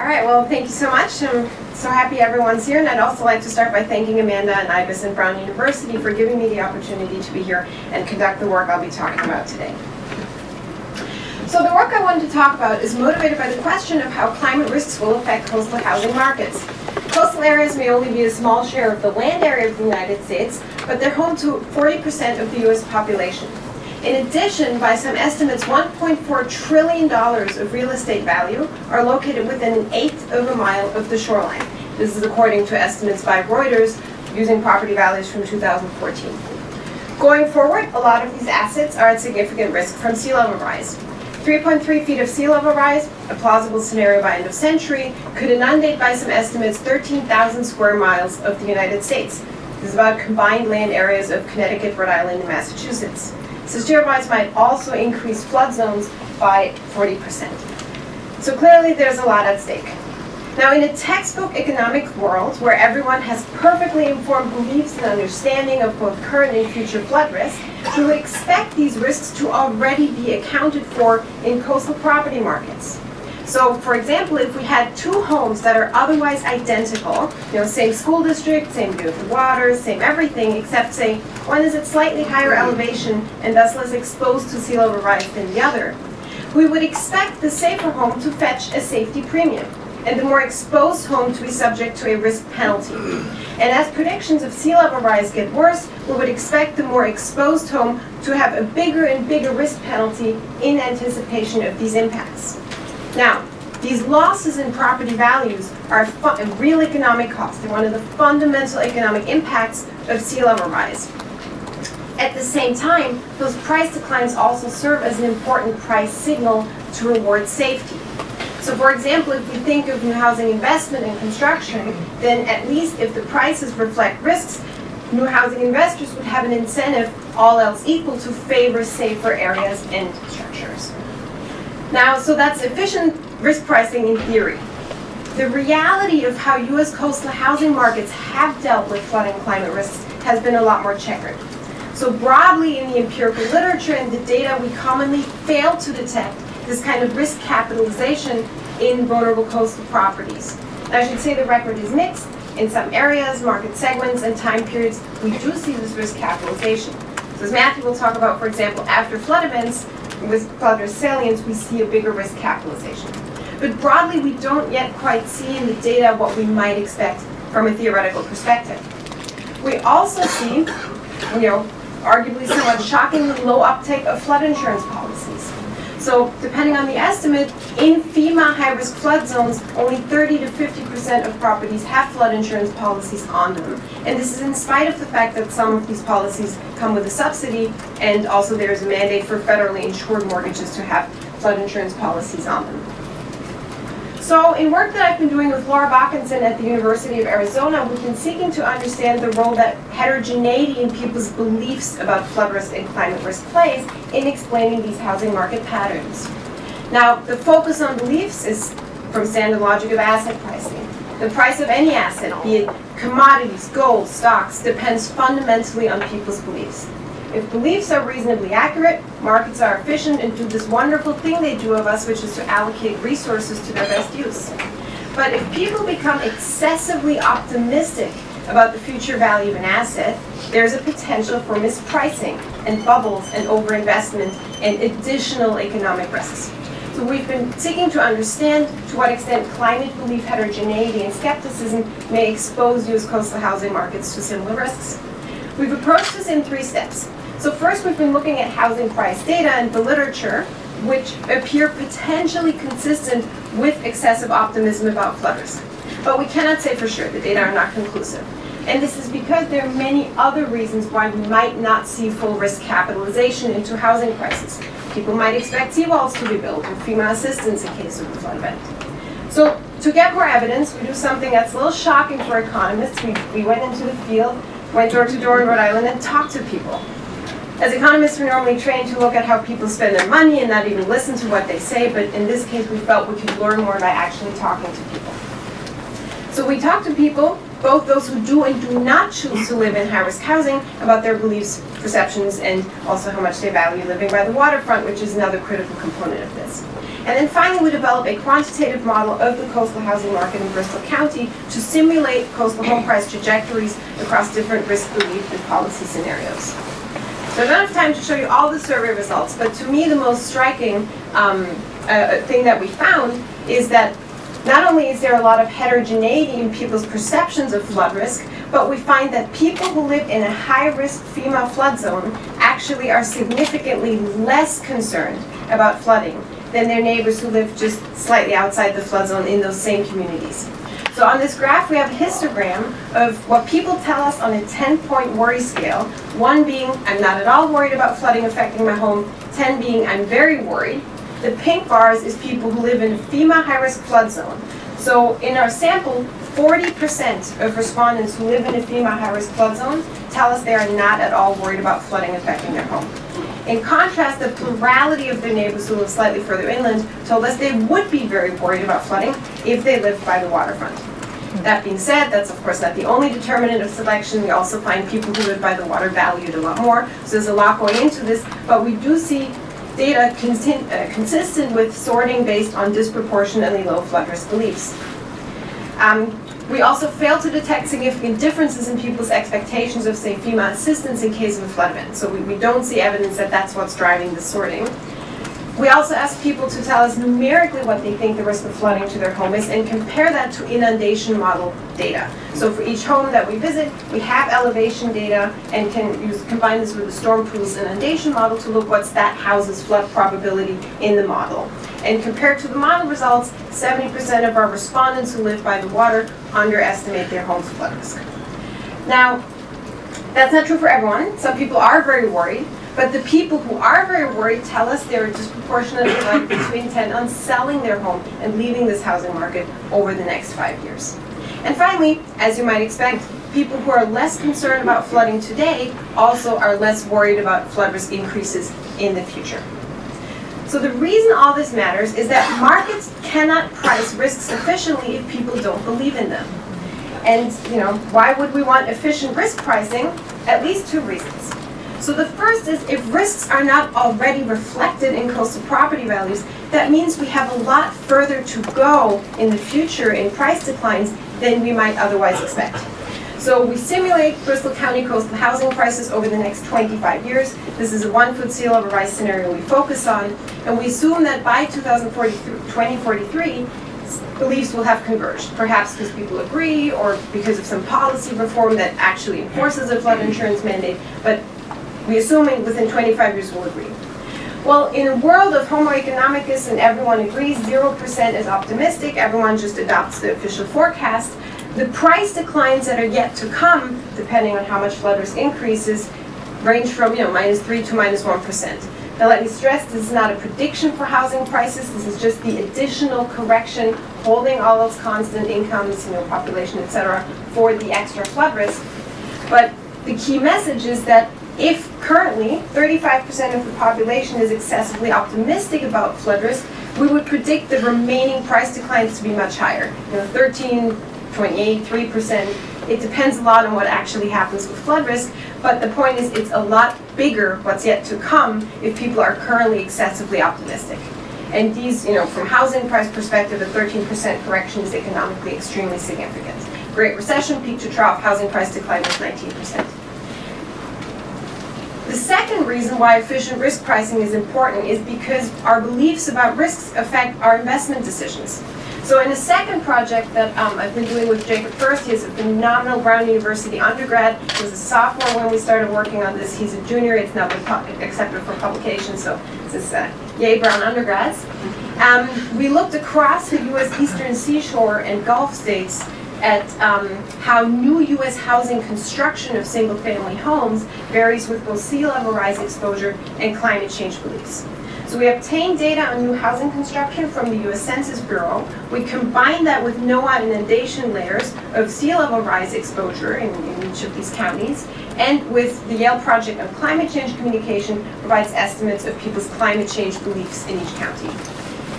All right, well, thank you so much. I'm so happy everyone's here, and I'd also like to start by thanking Amanda and Ibis and Brown University for giving me the opportunity to be here and conduct the work I'll be talking about today. So the work I wanted to talk about is motivated by the question of how climate risks will affect coastal housing markets. Coastal areas may only be a small share of the land area of the United States, but they're home to 40% of the U.S. population. In addition, by some estimates, $1.4 trillion of real estate value are located within an eighth of a mile of the shoreline. This is according to estimates by Reuters using property values from 2014. Going forward, a lot of these assets are at significant risk from sea level rise. 3.3 feet of sea level rise, a plausible scenario by end of century, could inundate by some estimates 13,000 square miles of the United States. This is about combined land areas of Connecticut, Rhode Island, and Massachusetts. Sea rise might also increase flood zones by 40%. So clearly there's a lot at stake. Now, in a textbook economic world where everyone has perfectly informed beliefs and understanding of both current and future flood risk, we would expect these risks to already be accounted for in coastal property markets. So, for example, if we had two homes that are otherwise identical, same school district, same view of the water, same everything, except say one is at slightly higher elevation and thus less exposed to sea level rise than the other, we would expect the safer home to fetch a safety premium, and the more exposed home to be subject to a risk penalty. And as predictions of sea level rise get worse, we would expect the more exposed home to have a bigger and bigger risk penalty in anticipation of these impacts. Now, these losses in property values are a real economic cost. They're one of the fundamental economic impacts of sea level rise. At the same time, those price declines also serve as an important price signal to reward safety. So for example, if we think of new housing investment and construction, then at least if the prices reflect risks, new housing investors would have an incentive, all else equal, to favor safer areas and structures. Now, so that's efficient risk pricing in theory. The reality of how U.S. coastal housing markets have dealt with flood and climate risks has been a lot more checkered. So broadly in the empirical literature and the data, we commonly fail to detect this kind of risk capitalization in vulnerable coastal properties. And I should say the record is mixed. In some areas, market segments, and time periods, we do see this risk capitalization. So as Matthew will talk about, for example, after flood events, with flood risk salience, we see a bigger risk capitalization. But broadly, we don't yet quite see in the data what we might expect from a theoretical perspective. We also see, arguably somewhat shockingly low uptake of flood insurance policies. So depending on the estimate, in FEMA high-risk flood zones, only 30 to 50% of properties have flood insurance policies on them. And this is in spite of the fact that some of these policies come with a subsidy, and also there's a mandate for federally insured mortgages to have flood insurance policies on them. So in work that I've been doing with Laura Bakkenson at the University of Arizona, we've been seeking to understand the role that heterogeneity in people's beliefs about flood risk and climate risk plays in explaining these housing market patterns. Now, the focus on beliefs is from standard logic of asset pricing. The price of any asset, be it commodities, gold, stocks, depends fundamentally on people's beliefs. If beliefs are reasonably accurate, markets are efficient and do this wonderful thing they do of us, which is to allocate resources to their best use. But if people become excessively optimistic about the future value of an asset, there's a potential for mispricing and bubbles and overinvestment and additional economic risks. So we've been seeking to understand to what extent climate belief heterogeneity and skepticism may expose U.S. coastal housing markets to similar risks. We've approached this in 3 steps. So first, we've been looking at housing price data and the literature, which appear potentially consistent with excessive optimism about flood risk. But we cannot say for sure. The data are not conclusive. And this is because there are many other reasons why we might not see full risk capitalization into housing prices. People might expect seawalls to be built or FEMA assistance in case of a flood event. So to get more evidence, we do something that's a little shocking for economists. We went into the field, went door to door in Rhode Island, and talked to people. As economists, we're normally trained to look at how people spend their money and not even listen to what they say, but in this case, we felt we could learn more by actually talking to people. So we talked to people, both those who do and do not choose to live in high-risk housing, about their beliefs, perceptions, and also how much they value living by the waterfront, which is another critical component of this. And then finally, we develop a quantitative model of the coastal housing market in Bristol County to simulate coastal home price trajectories across different risk relief and policy scenarios. So I don't have time to show you all the survey results, but to me the most striking thing that we found is that not only is there a lot of heterogeneity in people's perceptions of flood risk, but we find that people who live in a high-risk FEMA flood zone actually are significantly less concerned about flooding than their neighbors who live just slightly outside the flood zone in those same communities. So on this graph, we have a histogram of what people tell us on a 10-point worry scale. 1 being, I'm not at all worried about flooding affecting my home. 10 being, I'm very worried. The pink bars is people who live in a FEMA high-risk flood zone. So in our sample, 40% of respondents who live in a FEMA high-risk flood zone tell us they are not at all worried about flooding affecting their home. In contrast, the plurality of their neighbors who live slightly further inland told us they would be very worried about flooding if they lived by the waterfront. That being said, that's of course not the only determinant of selection. We also find people who live by the water valued a lot more. So there's a lot going into this, but we do see data consistent with sorting based on disproportionately low flood risk beliefs. We also fail to detect significant differences in people's expectations of, say, FEMA assistance in case of a flood event. So we don't see evidence that that's what's driving the sorting. We also ask people to tell us numerically what they think the risk of flooding to their home is and compare that to inundation model data. So for each home that we visit, we have elevation data and can combine this with the storm pools inundation model to look what's that house's flood probability in the model. And compared to the model results, 70% of our respondents who live by the water underestimate their home's flood risk. Now, that's not true for everyone. Some people are very worried. But the people who are very worried tell us they're disproportionately likely to intend on selling their home and leaving this housing market over the next 5 years. And finally, as you might expect, people who are less concerned about flooding today also are less worried about flood risk increases in the future. So the reason all this matters is that markets cannot price risks efficiently if people don't believe in them. And why would we want efficient risk pricing? At least 2 reasons. So the first is if risks are not already reflected in coastal property values, that means we have a lot further to go in the future in price declines than we might otherwise expect. So we simulate Bristol County coastal housing prices over the next 25 years. This is a 1-foot sea level rise scenario we focus on, and we assume that by 2043, beliefs will have converged, perhaps because people agree or because of some policy reform that actually enforces a flood insurance mandate, but we assume within 25 years we'll agree. Well, in a world of homo economicus and everyone agrees 0% is optimistic, everyone just adopts the official forecast, the price declines that are yet to come, depending on how much flood risk increases, range from -3 to -1%. Now let me stress, this is not a prediction for housing prices, this is just the additional correction, holding all those constant incomes, population, etc., for the extra flood risk. But the key message is that if currently 35% of the population is excessively optimistic about flood risk, we would predict the remaining price declines to be much higher. 13, 28, 3%. It depends a lot on what actually happens with flood risk, but the point is it's a lot bigger what's yet to come if people are currently excessively optimistic. And these, from housing price perspective, a 13% correction is economically extremely significant. Great Recession, peak to trough, housing price decline was 19%. The second reason why efficient risk pricing is important is because our beliefs about risks affect our investment decisions. So in a second project that I've been doing with Jacob First, he's a phenomenal Brown University undergrad. He was a sophomore when we started working on this. He's a junior. It's now been accepted for publication, so this is yay Brown undergrads. We looked across the U.S. Eastern Seashore and Gulf states at how new U.S. housing construction of single-family homes varies with both sea level rise exposure and climate change beliefs. So we obtained data on new housing construction from the U.S. Census Bureau. We combined that with NOAA inundation layers of sea level rise exposure in each of these counties, and with the Yale Project on Climate Change Communication provides estimates of people's climate change beliefs in each county.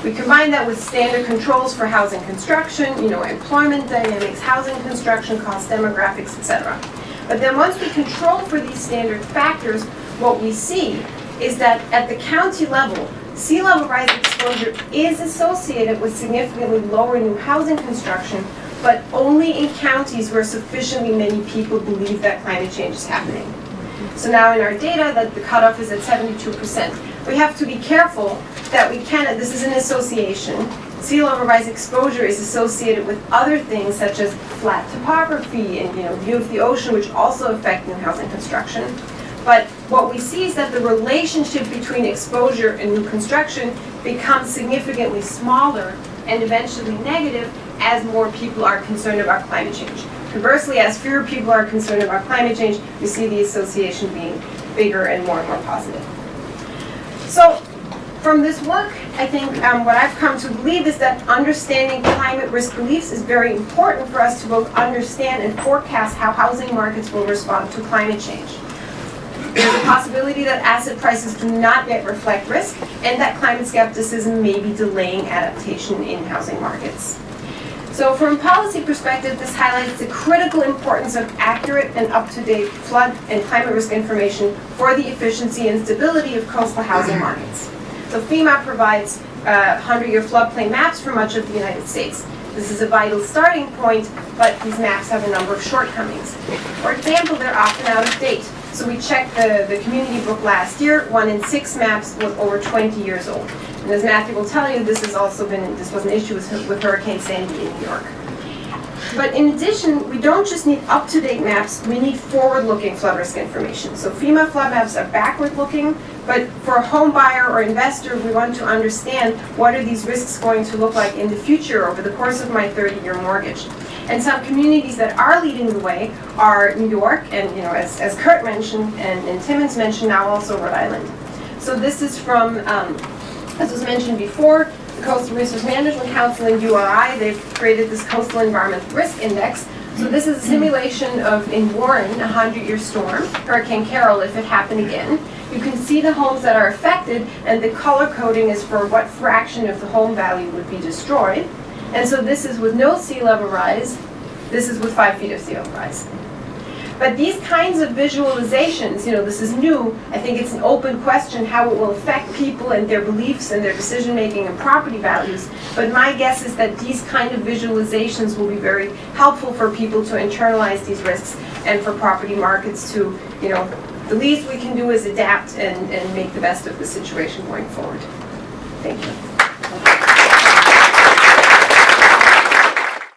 We combine that with standard controls for housing construction, employment dynamics, housing construction costs, demographics, etc. But then once we control for these standard factors, what we see is that at the county level, sea level rise exposure is associated with significantly lower new housing construction, but only in counties where sufficiently many people believe that climate change is happening. So now in our data, that the cutoff is at 72%. We have to be careful that we cannot, this is an association. Sea level rise exposure is associated with other things such as flat topography and view of the ocean, which also affect new housing construction. But what we see is that the relationship between exposure and new construction becomes significantly smaller and eventually negative as more people are concerned about climate change. Conversely, as fewer people are concerned about climate change, we see the association being bigger and more positive. So from this work, I think what I've come to believe is that understanding climate risk beliefs is very important for us to both understand and forecast how housing markets will respond to climate change. There's a possibility that asset prices do not yet reflect risk, and that climate skepticism may be delaying adaptation in housing markets. So from a policy perspective, this highlights the critical importance of accurate and up-to-date flood and climate risk information for the efficiency and stability of coastal housing markets. So FEMA provides 100-year floodplain maps for much of the United States. This is a vital starting point, but these maps have a number of shortcomings. For example, they're often out of date. So we checked the community book last year. 1 in 6 maps was over 20 years old. And as Matthew will tell you, this was an issue with Hurricane Sandy in New York. But in addition, we don't just need up-to-date maps, we need forward-looking flood risk information. So FEMA flood maps are backward-looking, but for a home buyer or investor, we want to understand what are these risks going to look like in the future over the course of my 30-year mortgage. And some communities that are leading the way are New York, and as Kurt mentioned, and Timmons mentioned, now also Rhode Island. So this is from, as was mentioned before, the Coastal Resource Management Council and URI. They've created this Coastal Environmental Risk Index. So this is a simulation of, in Warren, a 100-year storm, Hurricane Carol, if it happened again. You can see the homes that are affected, and the color coding is for what fraction of the home value would be destroyed. And so this is with no sea level rise. This is with 5 feet of sea level rise. But these kinds of visualizations, this is new. I think it's an open question how it will affect people and their beliefs and their decision making and property values. But my guess is that these kind of visualizations will be very helpful for people to internalize these risks and for property markets to, the least we can do is adapt and make the best of the situation going forward. Thank you.